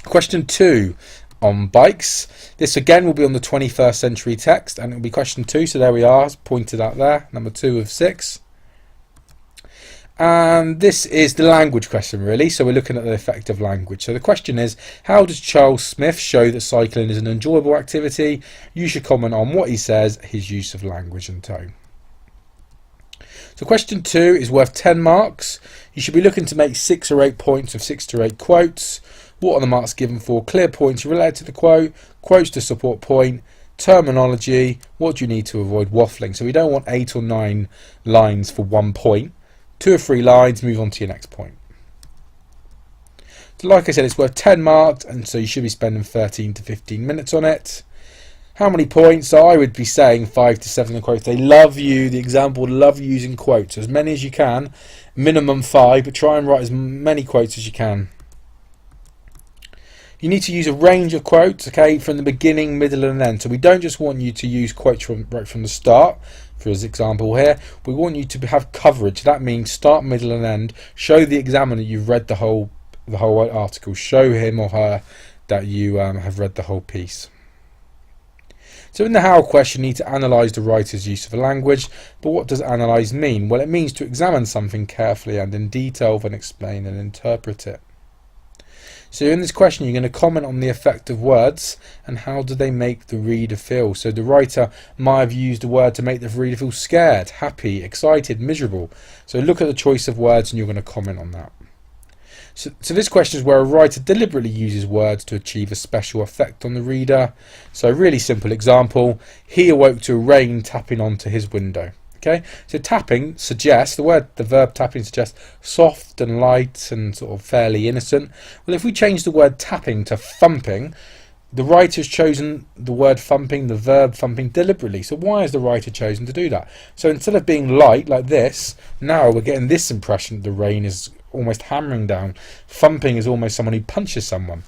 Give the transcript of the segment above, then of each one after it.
Question 2 on bikes. This again will be on the 21st century text, and it will be question 2. So there we are, pointed out there, number 2 of 6. And this is the language question, really. So we're looking at the effect of language. So the question is, how does Charles Smith show that cycling is an enjoyable activity? You should comment on what he says, his use of language and tone. So question 2 is worth 10 marks. You should be looking to make 6 or 8 points of 6 to 8 quotes. What are the marks given for? Clear points related to the quote, quotes to support point, terminology, what do you need to avoid waffling? So we don't want 8 or 9 lines for 1 point. 2 or 3 lines, move on to your next point. So like I said, it's worth 10 marks, and so you should be spending 13 to 15 minutes on it. How many points? So I would be saying 5 to 7 quotes. They love you, the exam board love you using quotes. As many as you can, minimum 5, but try and write as many quotes as you can. You need to use a range of quotes, okay, from the beginning, middle and end. So we don't just want you to use quotes right from the start, for his example here. We want you to have coverage. That means start, middle and end. Show the examiner you've read the whole article. Show him or her that you have read the whole piece. So in the how question, you need to analyse the writer's use of a language. But what does analyse mean? Well, it means to examine something carefully and in detail, then explain and interpret it. So in this question, you're going to comment on the effect of words and how do they make the reader feel. So the writer might have used a word to make the reader feel scared, happy, excited, miserable. So look at the choice of words and you're going to comment on that. So this question is where a writer deliberately uses words to achieve a special effect on the reader. So a really simple example, he awoke to rain tapping onto his window. Okay, so tapping suggests, the verb tapping suggests soft and light and sort of fairly innocent. Well, if we change the word tapping to thumping, the writer's chosen the word thumping, the verb thumping deliberately. So why has the writer chosen to do that? So instead of being light like this, now we're getting this impression that the rain is almost hammering down. Thumping is almost someone who punches someone.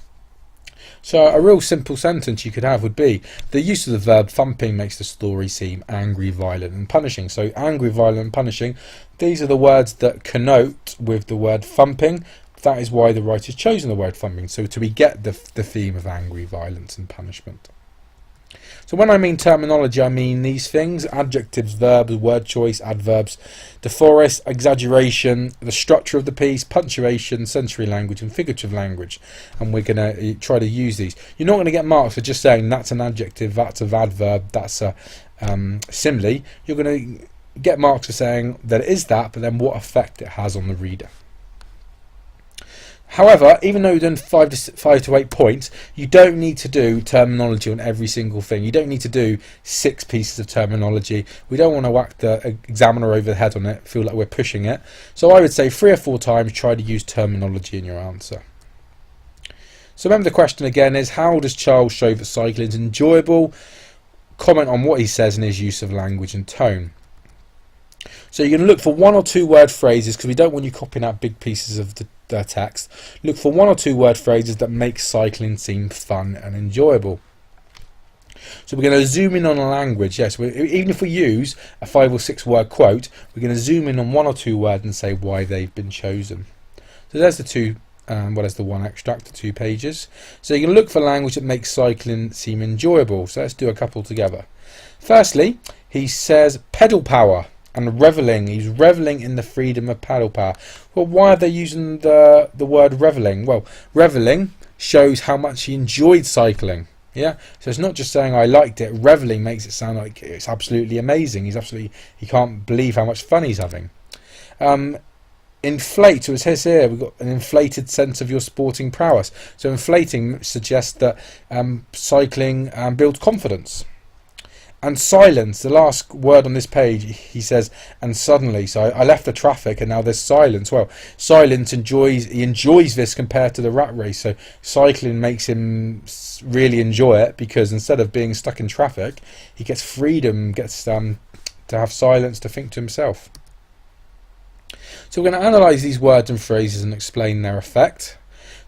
So a real simple sentence you could have would be, the use of the verb thumping makes the story seem angry, violent and punishing. So angry, violent and punishing, these are the words that connote with the word thumping. That is why the writer's chosen the word thumping, so we get the theme of angry, violence and punishment. So when I mean terminology, I mean these things: adjectives, verbs, word choice, adverbs, deforest, exaggeration, the structure of the piece, punctuation, sensory language and figurative language. And we're going to try to use these. You're not going to get marks for just saying that's an adjective, that's an adverb, that's a simile. You're going to get marks for saying that it is that, but then what effect it has on the reader. However, even though you've done 5 to 8 points, you don't need to do terminology on every single thing. You don't need to do 6 pieces of terminology. We don't want to whack the examiner over the head on it, feel like we're pushing it. So I would say 3 or 4 times try to use terminology in your answer. So remember the question again is, how does Charles show that cycling is enjoyable? Comment on what he says in his use of language and tone. So you're going to look for 1 or 2 word phrases, because we don't want you copying out big pieces of the text. Look for 1 or 2 word phrases that make cycling seem fun and enjoyable. So we're going to zoom in on a language. Yes, even if we use a 5 or 6 word quote, we're going to zoom in on 1 or 2 words and say why they've been chosen. So there's the 2, there's the 1 extract, the 2 pages. So you're going to look for language that makes cycling seem enjoyable. So let's do a couple together. Firstly, he says pedal power and revelling. He's revelling in the freedom of pedal power. Well, why are they using the word revelling? Well, revelling shows how much he enjoyed cycling. Yeah, so it's not just saying I liked it. Revelling makes it sound like it's absolutely amazing. He can't believe how much fun he's having. Inflate, so it says here we've got an inflated sense of your sporting prowess. So inflating suggests that cycling builds confidence. And silence, the last word on this page, he says, and suddenly. So I left the traffic and now there's silence. Well, silence he enjoys this compared to the rat race. So cycling makes him really enjoy it, because instead of being stuck in traffic, he gets freedom, gets to have silence to think to himself. So we're going to analyse these words and phrases and explain their effect.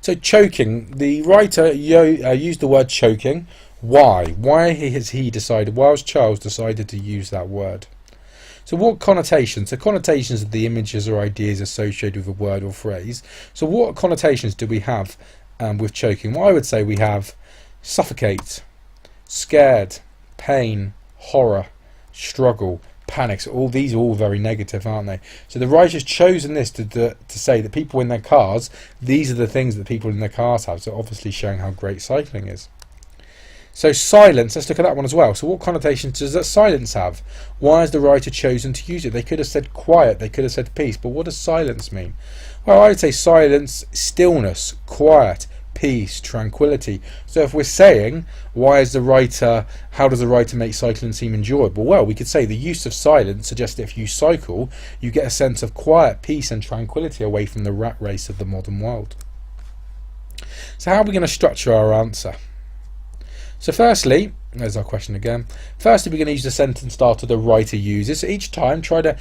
So choking, the writer used the word choking. Why? Why has he decided? Why has Charles decided to use that word? So what connotations? So connotations are the images or ideas associated with a word or phrase. So what connotations do we have with choking? Well, I would say we have suffocate, scared, pain, horror, struggle, panic. So all these are all very negative, aren't they? So the writer's chosen this to say that people in their cars, these are the things that people in their cars have. So obviously showing how great cycling is. So silence, let's look at that one as well. So what connotations does that silence have? Why has the writer chosen to use it? They could have said quiet, they could have said peace, but what does silence mean? Well, I would say silence, stillness, quiet, peace, tranquility. So if we're saying, how does the writer make cycling seem enjoyable? Well, we could say the use of silence suggests that if you cycle, you get a sense of quiet, peace and tranquility away from the rat race of the modern world. So how are we going to structure our answer? So firstly, there's our question again. Firstly, we're going to use the sentence starter the writer uses. So each time, try to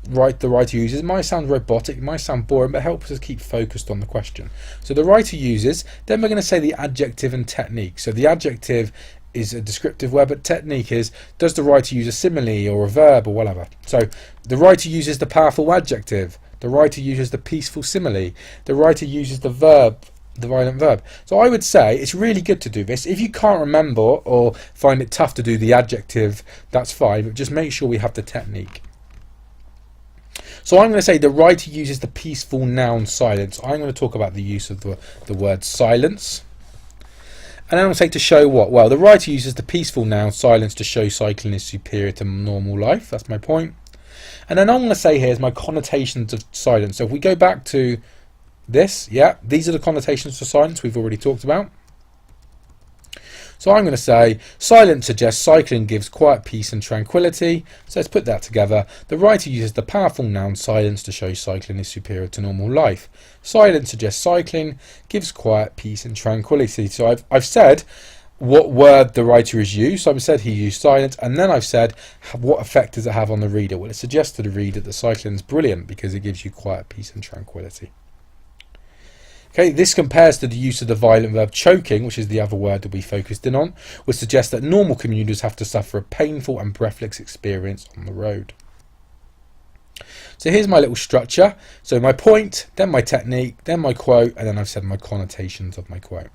write the writer uses. It might sound robotic, it might sound boring, but it helps us keep focused on the question. So the writer uses, then we're going to say the adjective and technique. So the adjective is a descriptive word, but technique is, does the writer use a simile or a verb or whatever? So the writer uses the powerful adjective. The writer uses the peaceful simile. The writer uses the verb, the violent verb. So I would say it's really good to do this. If you can't remember or find it tough to do the adjective, that's fine, but just make sure we have the technique. So I'm going to say the writer uses the peaceful noun silence. I'm going to talk about the use of the word silence. And then I'm going to say to show what? Well, the writer uses the peaceful noun silence to show cycling is superior to normal life. That's my point. And then I'm going to say here is my connotations of silence. So if we go back to this, yeah, these are the connotations for silence we've already talked about. So I'm going to say silence suggests cycling gives quiet, peace and tranquility. So let's put that together. The writer uses the powerful noun silence to show cycling is superior to normal life. Silence suggests cycling gives quiet, peace and tranquility. So I've said what word the writer has used. So I've said he used silence, and then I've said what effect does it have on the reader. Well, it suggests to the reader that cycling is brilliant because it gives you quiet, peace and tranquility. Okay, this compares to the use of the violent verb choking, which is the other word that we focused in on, which suggests that normal commuters have to suffer a painful and breathless experience on the road. So here's my little structure. So my point, then my technique, then my quote, and then I've said my connotations of my quote.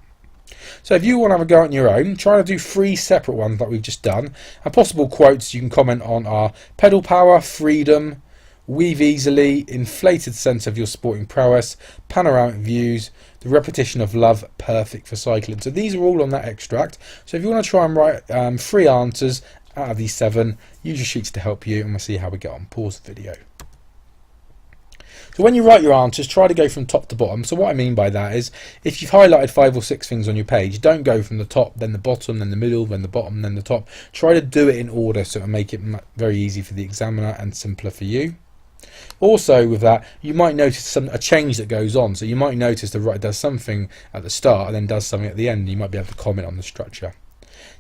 So if you want to have a go on your own, try to do 3 separate ones like we've just done. And possible quotes you can comment on are pedal power, freedom, weave easily, inflated sense of your sporting prowess, panoramic views, the repetition of love, perfect for cycling. So these are all on that extract. So if you want to try and write 3 answers out of these 7, use your sheets to help you, and we'll see how we get on. Pause the video. So when you write your answers, try to go from top to bottom. So what I mean by that is, if you've highlighted 5 or 6 things on your page, don't go from the top, then the bottom, then the middle, then the bottom, then the top. Try to do it in order so it'll make it very easy for the examiner and simpler for you. Also with that, you might notice a change that goes on. So you might notice the writer does something at the start and then does something at the end. You might be able to comment on the structure.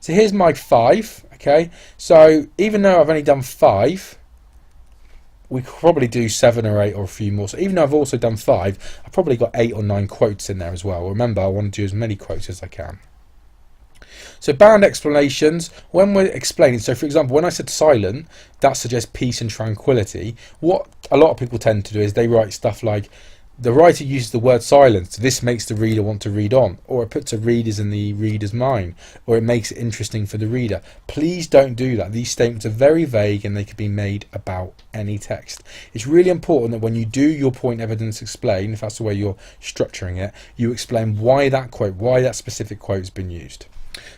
So here's my 5. Okay, so even though I've only done 5, we could probably do 7 or 8 or a few more. So even though I've also done 5, I've probably got 8 or 9 quotes in there as well. Remember, I want to do as many quotes as I can. So bound explanations, when we're explaining, so for example, when I said silent, that suggests peace and tranquility. What a lot of people tend to do is they write stuff like, the writer uses the word silence, this makes the reader want to read on, or it puts a reader's in the reader's mind, or it makes it interesting for the reader. Please don't do that. These statements are very vague and they could be made about any text. It's really important that when you do your point evidence explain, if that's the way you're structuring it, you explain why that quote, why that specific quote has been used.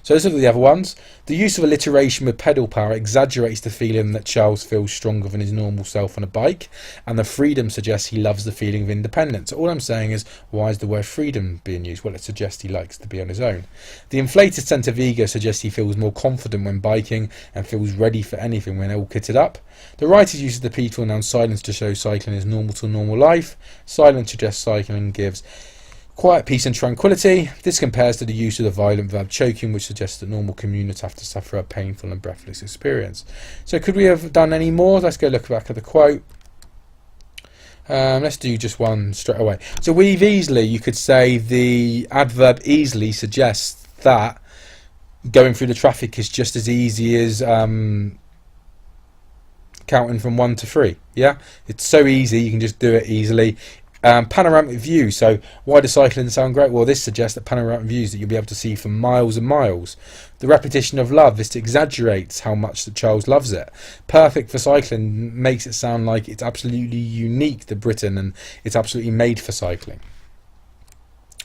So let's look at the other ones. The use of alliteration with pedal power exaggerates the feeling that Charles feels stronger than his normal self on a bike, and the freedom suggests he loves the feeling of independence. So all I'm saying is, why is the word freedom being used? Well, it suggests he likes to be on his own. The inflated sense of ego suggests he feels more confident when biking and feels ready for anything when all kitted up. The writer uses the peaceful noun silence to show cycling is normal to normal life. Silence suggests cycling gives quiet, peace and tranquility. This compares to the use of the violent verb choking, which suggests that normal commuters have to suffer a painful and breathless experience. So could we have done any more? Let's go look back at the quote. Let's do just one straight away. So weave easily, you could say the adverb easily suggests that going through the traffic is just as easy as counting from 1 to 3. Yeah, it's so easy, you can just do it easily. Panoramic view. So why does cycling sound great? Well, this suggests that panoramic views that you'll be able to see for miles and miles. The repetition of love. This exaggerates how much that Charles loves it. Perfect for cycling makes it sound like it's absolutely unique to Britain and it's absolutely made for cycling.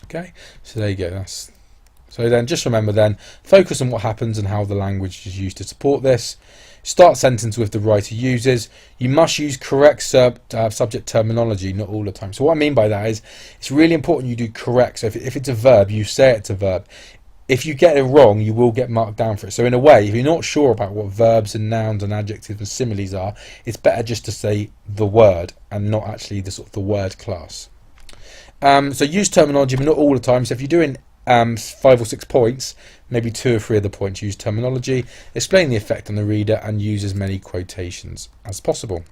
Okay, so there you go. So then just remember then, focus on what happens and how the language is used to support this. Start sentence with the writer uses. You must use correct subject terminology, not all the time. So what I mean by that is it's really important you do correct. So if it's a verb, you say it's a verb. If you get it wrong, you will get marked down for it. So in a way, if you're not sure about what verbs and nouns and adjectives and similes are, it's better just to say the word and not actually the sort of the word class. So use terminology, but not all the time. So if you're doing 5 or 6 points, maybe 2 or 3 of the points use terminology, explain the effect on the reader and use as many quotations as possible.